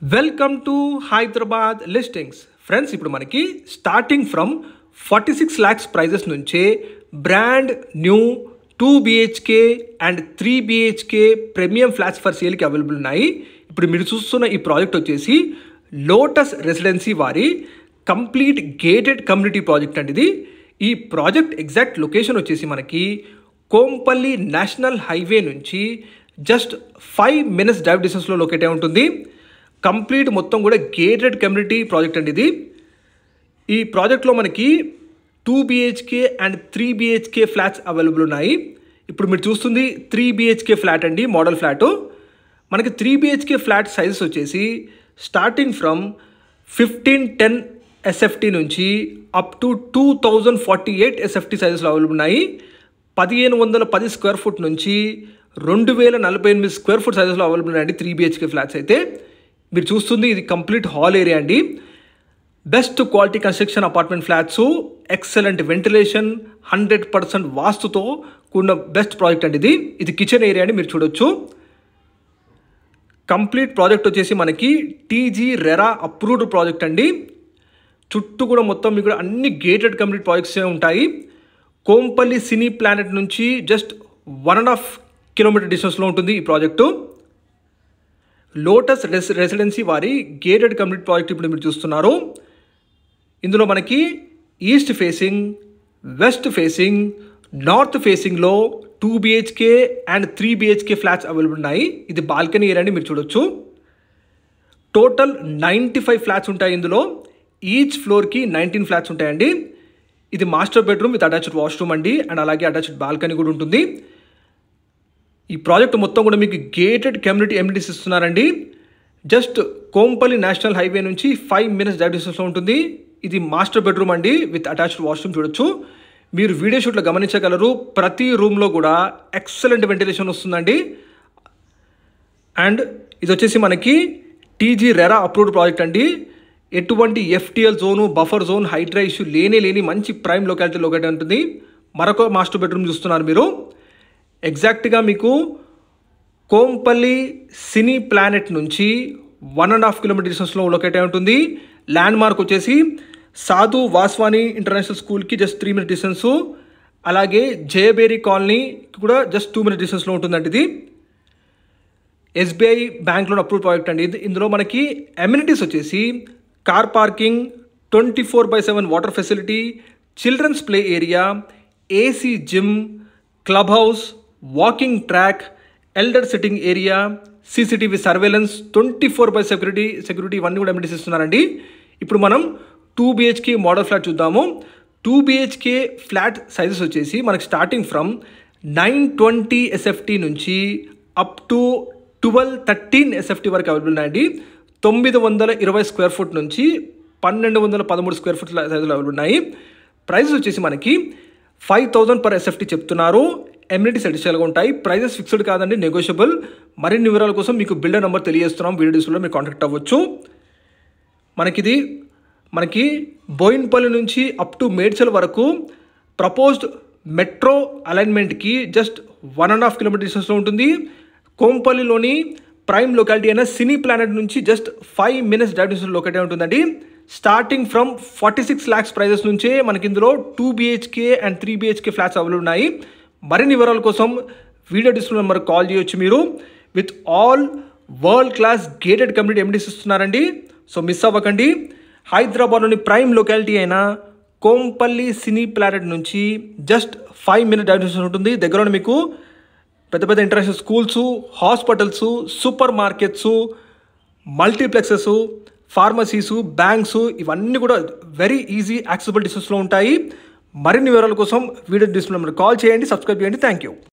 Welcome to Hyderabad listings friends. ఇప్పుడు మనకి starting from 46 lakhs prices నుంచే brand new 2 BHK and 3 BHK premium flats for సేల్కి available ఉన్నాయి. ఇప్పుడు మీరు చూస్తున్న ఈ ప్రాజెక్ట్ వచ్చేసి లోటస్ రెసిడెన్సీ వారి కంప్లీట్ గేటెడ్ కమ్యూనిటీ ప్రాజెక్ట్ అండి. ఇది ఈ ప్రాజెక్ట్ ఎగ్జాక్ట్ లొకేషన్ వచ్చేసి మనకి కోంపల్లి నేషనల్ హైవే నుంచి జస్ట్ 5 minutes డ్రైవ్ డిస్టెన్స్లో లొకేట్ అయి ఉంటుంది. కంప్లీట్ మొత్తం కూడా గేటెడ్ కమ్యూనిటీ ప్రాజెక్ట్ అండి ఇది. ఈ ప్రాజెక్ట్లో మనకి 2 BHK and 3 BHK flats available ఉన్నాయి. ఇప్పుడు మీరు చూస్తుంది 3 BHK ఫ్లాట్ అండి, మోడల్ ఫ్లాటు. మనకి 3 BHK ఫ్లాట్ సైజెస్ వచ్చేసి స్టార్టింగ్ ఫ్రమ్ 1510 SFT నుంచి అప్ టు 2048 SFT సైజెస్లో అవైలబుల్ ఉన్నాయి. 1510 స్క్వేర్ ఫుట్ నుంచి 2048 స్క్వేర్ ఫుట్ సైజెస్లో అవైలబుల్ ఉన్నాయండి 3 BHK ఫ్లాట్స్ అయితే. మీరు చూస్తుంది ఇది కంప్లీట్ హాల్ ఏరియా అండి. Best quality construction apartment flats, excellent ventilation, 100% వాస్తుతో కూడిన బెస్ట్ ప్రాజెక్ట్ అండి ఇది. ఇది కిచెన్ ఏరియా అని మీరు చూడొచ్చు. కంప్లీట్ ప్రాజెక్ట్ వచ్చేసి మనకి TG RERA అప్రూవ్డ్ ప్రాజెక్ట్ అండి. చుట్టూ కూడా మొత్తం మీకు అన్ని గేటెడ్ కమ్యూనిటీ ప్రాజెక్ట్స్ ఉంటాయి. కోంపల్లి సినీ ప్లానెట్ నుంచి జస్ట్ 1.5 kilometer డిస్టెన్స్లో ఉంటుంది ఈ ప్రాజెక్టు. లోటస్ రెసిడెన్సీ వారి గేటెడ్ కమ్యూనిటీ ప్రాజెక్ట్ ఇప్పుడు మీరు చూస్తున్నారు. ఇందులో మనకి east facing, west facing, north ఫేసింగ్లో 2 BHK and 3 BHK flats available ఉన్నాయి. ఇది బాల్కనీ ఏరియా అని మీరు చూడొచ్చు. టోటల్ 95 ఫ్లాట్స్ ఉంటాయి ఇందులో. ఈచ్ ఫ్లోర్కి 19 ఫ్లాట్స్ ఉంటాయండి. ఇది master bedroom with attached washroom అండి, అండ్ అలాగే అటాచ్డ్ బాల్కనీ కూడా ఉంటుంది. ఈ ప్రాజెక్ట్ మొత్తం కూడా మీకు గేటెడ్ కమ్యూనిటీ ఎమ్యూనిటీస్ ఇస్తున్నారండి. జస్ట్ కోంపల్లి నేషనల్ హైవే నుంచి 5 minutes డ్రైవ్ డిస్టెన్స్లో ఉంటుంది. ఇది మాస్టర్ బెడ్రూమ్ అండి విత్ అటాచ్డ్ వాష్రూమ్ చూడొచ్చు. మీరు వీడియో షూట్లో గమనించగలరు, ప్రతి రూమ్లో కూడా ఎక్సలెంట్ వెంటిలేషన్ వస్తుందండి. అండ్ ఇది వచ్చేసి మనకి TG RERA అప్రూవ్డ్ ప్రాజెక్ట్ అండి. ఎటువంటి FTL zone, buffer zone, Hydraa issue లేని మంచి ప్రైమ్ లొకాలిటీ లొకేట్ ఉంటుంది. మరొక మాస్టర్ బెడ్రూమ్ చూస్తున్నారు మీరు. ఎగ్జాక్ట్గా మీకు కోంపల్లి సినీ ప్లానెట్ నుంచి 1.5 kilometer డిస్టెన్స్లో లొకేట్ అయి ఉంటుంది. ల్యాండ్ మార్క్ వచ్చేసి సాధు వాస్వాని ఇంటర్నేషనల్ స్కూల్కి జస్ట్ 3 minutes డిస్టెన్స్, అలాగే జయబేరి కాలనీ కూడా జస్ట్ 2 minutes డిస్టెన్స్లో ఉంటుందండి. ఇది SBI బ్యాంక్లో అప్రూవ్ ప్రాజెక్ట్ అండి. ఇందులో మనకి ఎమ్యూనిటీస్ వచ్చేసి car parking, 24/7 water facility, children's play area, AC gym, club house, walking track, elder sitting area, CCTV surveillance, 24/7 security ఇవన్నీ కూడా ఎమ్యూనిటీస్ ఇస్తున్నారండి. ఇప్పుడు మనం 2 BHK మోడల్ ఫ్లాట్ చూద్దాము. 2 BHK ఫ్లాట్ సైజెస్ వచ్చేసి మనకి స్టార్టింగ్ ఫ్రమ్ 920 SFT నుంచి అప్ టు 1213 SFT వరకు అవైలబుల్ ఉన్నాయండి. 920 స్క్వేర్ ఫుట్ నుంచి 1213 స్క్వేర్ ఫుట్ సైజులో అవైలబుల్ ఉన్నాయి. ప్రైజెస్ వచ్చేసి మనకి 5,000 per SFT చెప్తున్నారు. ఎమ్యూనిటీస్ అడిషనల్గా ఉంటాయి. ప్రైజెస్ ఫిక్స్డ్ కాదండి, నెగోషియబుల్. మరిన్ని వివరాల కోసం మీకు బిల్డర్ నెంబర్ తెలియజేస్తున్నాం, వీడియో డిస్ప్లేలో మీరు కాంటాక్ట్ అవ్వచ్చు. మనకి బోయిన్పల్లి నుంచి అప్ టు మేడ్చల్ వరకు ప్రపోజ్డ్ మెట్రో అలైన్మెంట్కి జస్ట్ 1.5 kilometer డిస్టెన్స్లో ఉంటుంది. కోంపల్లిలోని ప్రైమ్ లొకాలిటీ అయిన సినీ ప్లానెట్ నుంచి just 5 minutes drive distance locate అయి ఉంటుందండి. స్టార్టింగ్ ఫ్రమ్ 46 lakhs ప్రైజెస్ నుంచే మనకి ఇందులో 2 BHK and 3 BHK flats available ఉన్నాయి. మరిన్ని వివరాల కోసం వీడియో డిస్ప్లే నెంబర్ కాల్ చేయొచ్చు మీరు. With all world class gated community amenities ఇస్తున్నారండి. సో మిస్ అవ్వకండి. హైదరాబాద్లోని ప్రైమ్ లొకాలిటీ అయిన కోంపల్లి సినీ ప్లానెట్ నుంచి జస్ట్ 5 minutes డ్రైవ్ డిస్టెన్స్ ఉంటుంది. దగ్గరలో మీకు పెద్ద international schools, hospitals, super markets, multiplexes, pharmacies, banks ఇవన్నీ కూడా వెరీ ఈజీ యాక్సెసిబుల్ డిస్టెన్స్లో ఉంటాయి. మరిన్ని వివరాల కోసం వీడియో డిస్ప్లే నెంబర్ కాల్ చేయండి, సబ్స్క్రైబ్ చేయండి. Thank you.